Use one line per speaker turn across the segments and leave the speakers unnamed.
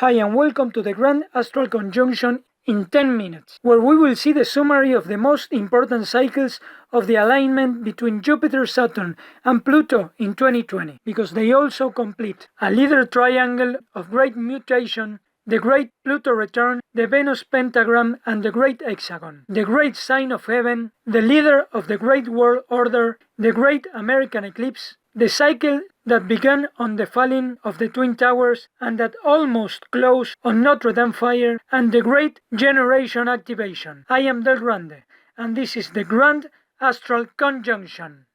Hi and welcome to the Grand Astral Conjunction in 10 minutes, where we will see the summary of the most important cycles of the alignment between Jupiter, Saturn and Pluto in 2020, because they also complete a leader triangle of great mutation, the great Pluto return, the Venus pentagram and the great hexagon, the great sign of heaven, the leader of the great world order, the great American eclipse, the cycle that began on the falling of the Twin Towers and that almost closed on Notre Dame fire, and the great generation activation. I am Del Grande, and this is the Grand Astral Conjunction.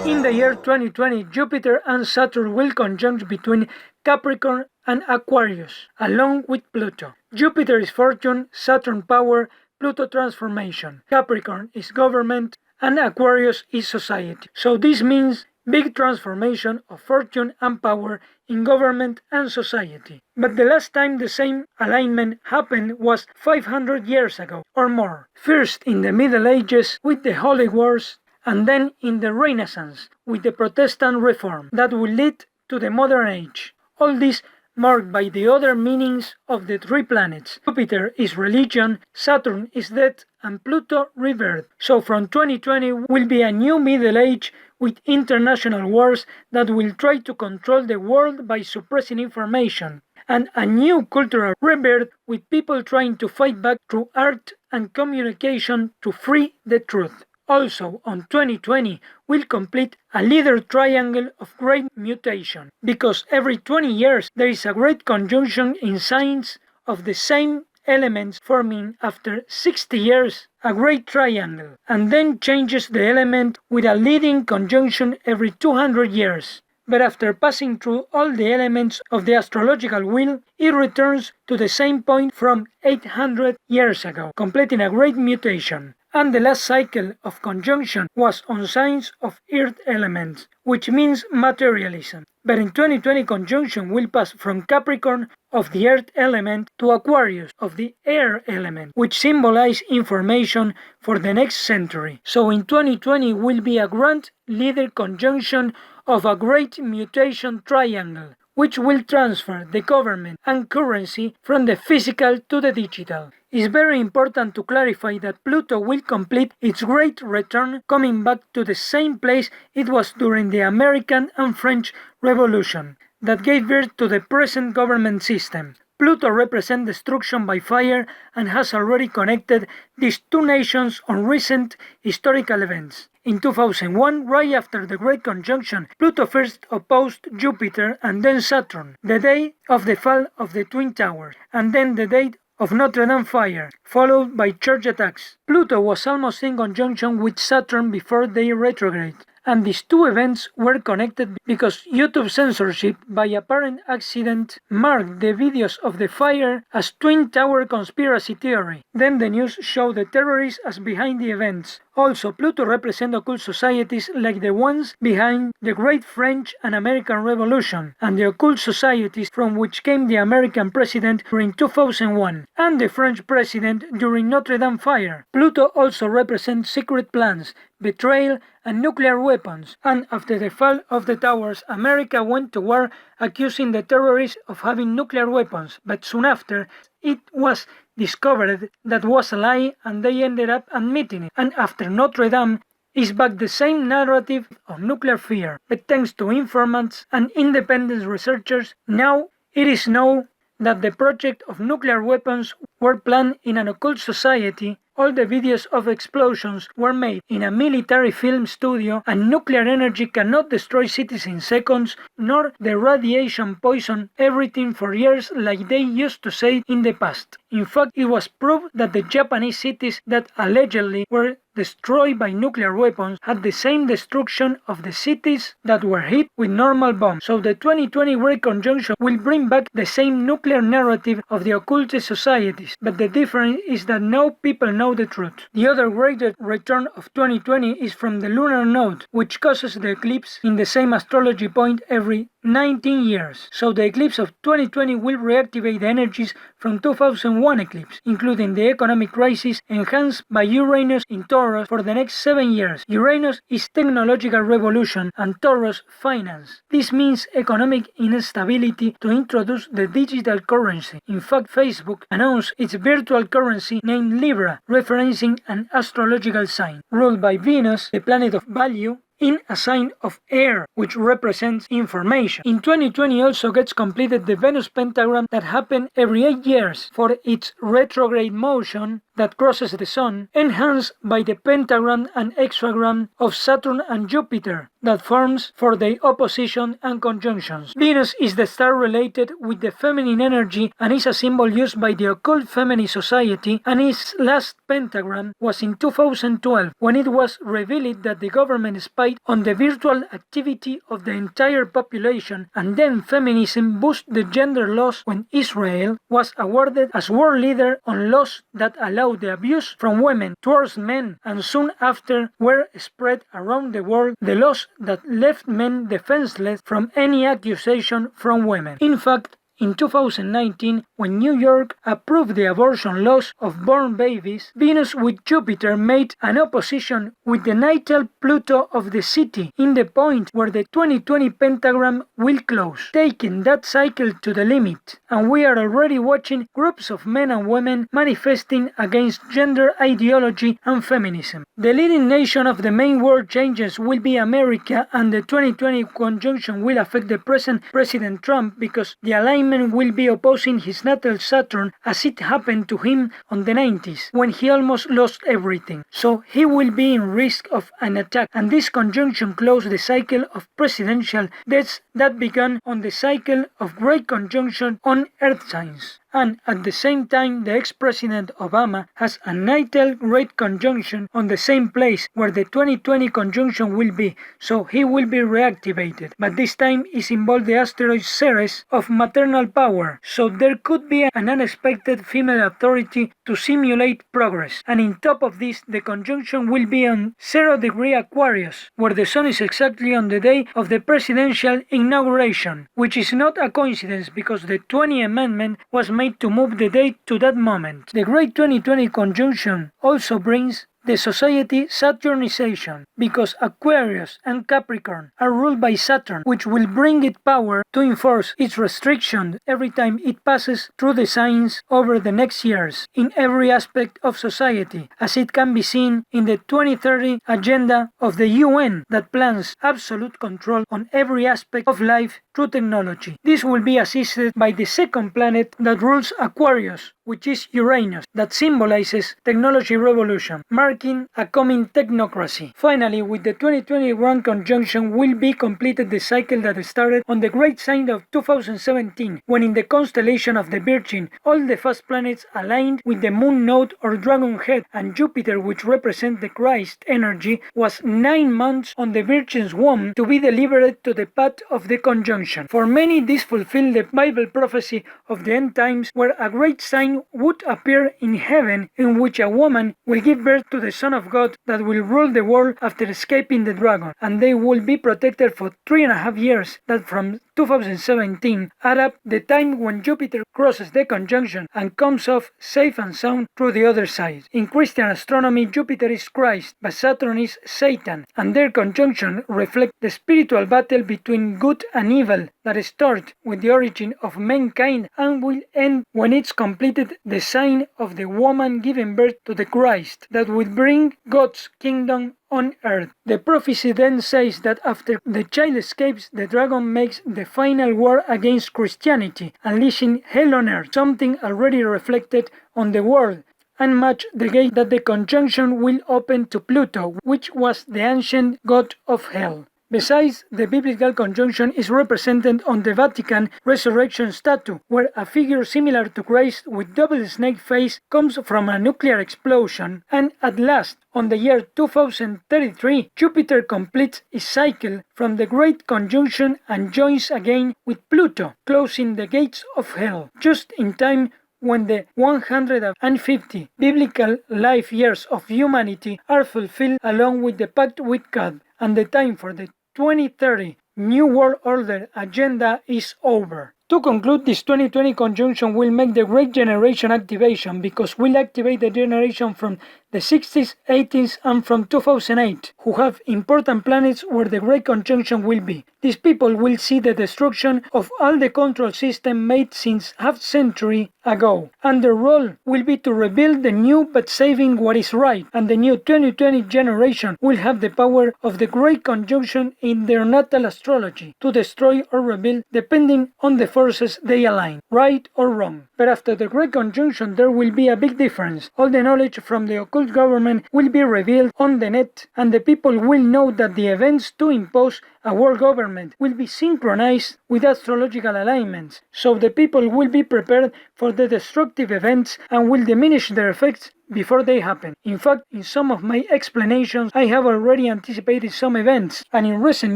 In the year 2020, Jupiter and Saturn will conjunct between Capricorn and Aquarius, along with Pluto. Jupiter is fortune, Saturn power, Pluto transformation, Capricorn is government, and Aquarius is society. So this means big transformation of fortune and power in government and society. But the last time the same alignment happened was 500 years ago or more. First in the Middle Ages with the Holy Wars, and then in the Renaissance with the Protestant Reform that will lead to the modern age. All this marked by the other meanings of the three planets. Jupiter is religion, Saturn is death, and Pluto rebirth. So from 2020 will be a new Middle Age with international wars that will try to control the world by suppressing information, and a new cultural rebirth with people trying to fight back through art and communication to free the truth. Also, on 2020, will complete a leader triangle of great mutation, because every 20 years there is a great conjunction in signs of the same elements, forming after 60 years a great triangle, and then changes the element with a leading conjunction every 200 years. But after passing through all the elements of the astrological wheel, it returns to the same point from 800 years ago, completing a great mutation. And the last cycle of conjunction was on signs of earth elements, which means materialism. But in 2020 conjunction will pass from Capricorn of the earth element to Aquarius of the air element, which symbolize information for the next century. So in 2020 will be a grand leader conjunction of a great mutation triangle, which will transfer the government and currency from the physical to the digital. It's very important to clarify that Pluto will complete its great return, coming back to the same place it was during the American and French Revolution that gave birth to the present government system. Pluto represents destruction by fire and has already connected these two nations on recent historical events. In 2001, right after the Great Conjunction, Pluto first opposed Jupiter and then Saturn, the day of the fall of the Twin Towers, and then the day of Notre Dame fire, followed by church attacks. Pluto was almost in conjunction with Saturn before they retrograde, and these two events were connected because YouTube censorship by apparent accident marked the videos of the fire as Twin Tower conspiracy theory. Then the news showed the terrorists as behind the events. Also, Pluto represents occult societies like the ones behind the Great French and American Revolution, and the occult societies from which came the American president during 2001, and the French president during Notre Dame fire. Pluto also represents secret plans, betrayal, and nuclear weapons, and after the fall of the towers, America went to war accusing the terrorists of having nuclear weapons, but soon after, it was discovered that was a lie and they ended up admitting it. And after Notre Dame is back the same narrative of nuclear fear, but thanks to informants and independent researchers, now it is known that the project of nuclear weapons were planned in an occult society. All the videos of explosions were made in a military film studio, and nuclear energy cannot destroy cities in seconds, nor the radiation poison everything for years like they used to say in the past. In fact, it was proved that the Japanese cities that allegedly were destroyed by nuclear weapons had the same destruction of the cities that were hit with normal bombs. So the 2020 Great Conjunction will bring back the same nuclear narrative of the occultist societies, but the difference is that now people know the truth. The other great return of 2020 is from the lunar node, which causes the eclipse in the same astrology point every 19 years. So the eclipse of 2020 will reactivate the energies from 2001 eclipse, including the economic crisis enhanced by Uranus in Taurus for the next 7 years. Uranus is technological revolution and Taurus finance. This means economic instability to introduce the digital currency. In fact, Facebook announced its virtual currency named Libra, referencing an astrological sign, ruled by Venus, the planet of value, in a sign of air, which represents information. In 2020 also gets completed the Venus pentagram that happened every 8 years for its retrograde motion that crosses the Sun, enhanced by the pentagram and hexagram of Saturn and Jupiter that forms for their opposition and conjunctions. Venus is the star related with the feminine energy and is a symbol used by the occult feminine society, and its last pentagram was in 2012 when it was revealed that the government spied on the virtual activity of the entire population, and then feminism boosted the gender laws when Israel was awarded as world leader on laws that allowed the abuse from women towards men, and soon after were spread around the world the laws that left men defenseless from any accusation from women. In fact, in 2019, when New York approved the abortion laws of born babies, Venus with Jupiter made an opposition with the natal Pluto of the city in the point where the 2020 pentagram will close, taking that cycle to the limit. And we are already watching groups of men and women manifesting against gender ideology and feminism. The leading nation of the main world changes will be America, and the 2020 conjunction will affect the present President Trump because the alignment will be opposing his natal Saturn, as it happened to him on the 90s when he almost lost everything. So he will be in risk of an attack, and this conjunction closed the cycle of presidential deaths that began on the cycle of great conjunction on earth signs. And at the same time, the ex-president Obama has a natal great conjunction on the same place where the 2020 conjunction will be, so he will be reactivated. But this time is involved the asteroid Ceres of maternal power, so there could be an unexpected female authority to simulate progress. And on top of this, the conjunction will be on 0° Aquarius, where the Sun is exactly on the day of the presidential inauguration, which is not a coincidence because the 20th Amendment was made to move the date to that moment. The great 2020 conjunction also brings the society Saturnization, because Aquarius and Capricorn are ruled by Saturn, which will bring it power to enforce its restriction every time it passes through the signs over the next years in every aspect of society, as it can be seen in the 2030 agenda of the UN that plans absolute control on every aspect of life through technology. This will be assisted by the second planet that rules Aquarius, which is Uranus, that symbolizes technology revolution, marking a coming technocracy. Finally, with the 2020 Grand Conjunction will be completed the cycle that started on the great sign of 2017, when in the constellation of the Virgin, all the fast planets aligned with the moon node or dragon head, and Jupiter, which represents the Christ energy, was 9 months on the Virgin's womb to be delivered to the path of the conjunction. For many, this fulfilled the Bible prophecy of the end times, where a great sign would appear in heaven in which a woman will give birth to the Son of God that will rule the world after escaping the dragon, and they will be protected for 3.5 years, that from 2017 add up the time when Jupiter crosses the conjunction and comes off safe and sound through the other side. In Christian astronomy, Jupiter is Christ, but Saturn is Satan, and their conjunction reflects the spiritual battle between good and evil that starts with the origin of mankind and will end when it's completed the sign of the woman giving birth to the Christ that will bring God's kingdom on earth. The prophecy then says that after the child escapes, the dragon makes the final war against Christianity, unleashing hell on earth, something already reflected on the world, and match the gate that the conjunction will open to Pluto, which was the ancient god of hell. Besides, the biblical conjunction is represented on the Vatican resurrection statue, where a figure similar to Christ with double snake face comes from a nuclear explosion, and at last, on the year 2033, Jupiter completes its cycle from the Great Conjunction and joins again with Pluto, closing the gates of hell, just in time when the 150 biblical life years of humanity are fulfilled along with the pact with God, and the time for the 2030 New World Order agenda is over. To conclude, this 2020 conjunction will make the Great Generation activation because we'll activate the generation from the 60s, 80s, and from 2008, who have important planets where the Great Conjunction will be. These people will see the destruction of all the control system made since half-century ago, and their role will be to rebuild the new but saving what is right, and the new 2020 generation will have the power of the Great Conjunction in their natal astrology to destroy or rebuild depending on the forces they align, right or wrong. But after the Great Conjunction there will be a big difference. All the knowledge from the occult government will be revealed on the net, and the people will know that the events to impose a world government will be synchronized with astrological alignments, so the people will be prepared for the destructive events and will diminish their effects before they happen. In fact, in some of my explanations I have already anticipated some events, and in recent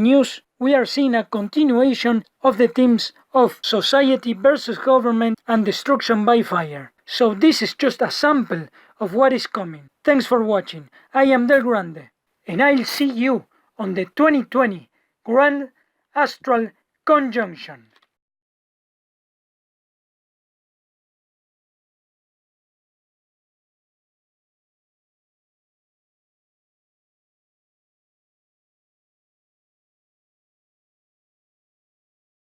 news we are seeing a continuation of the themes of society versus government and destruction by fire. So this is just a sample of what is coming. Thanks for watching. I am Del Grande, and I'll see you on the 2020 Grand Astral Conjunction.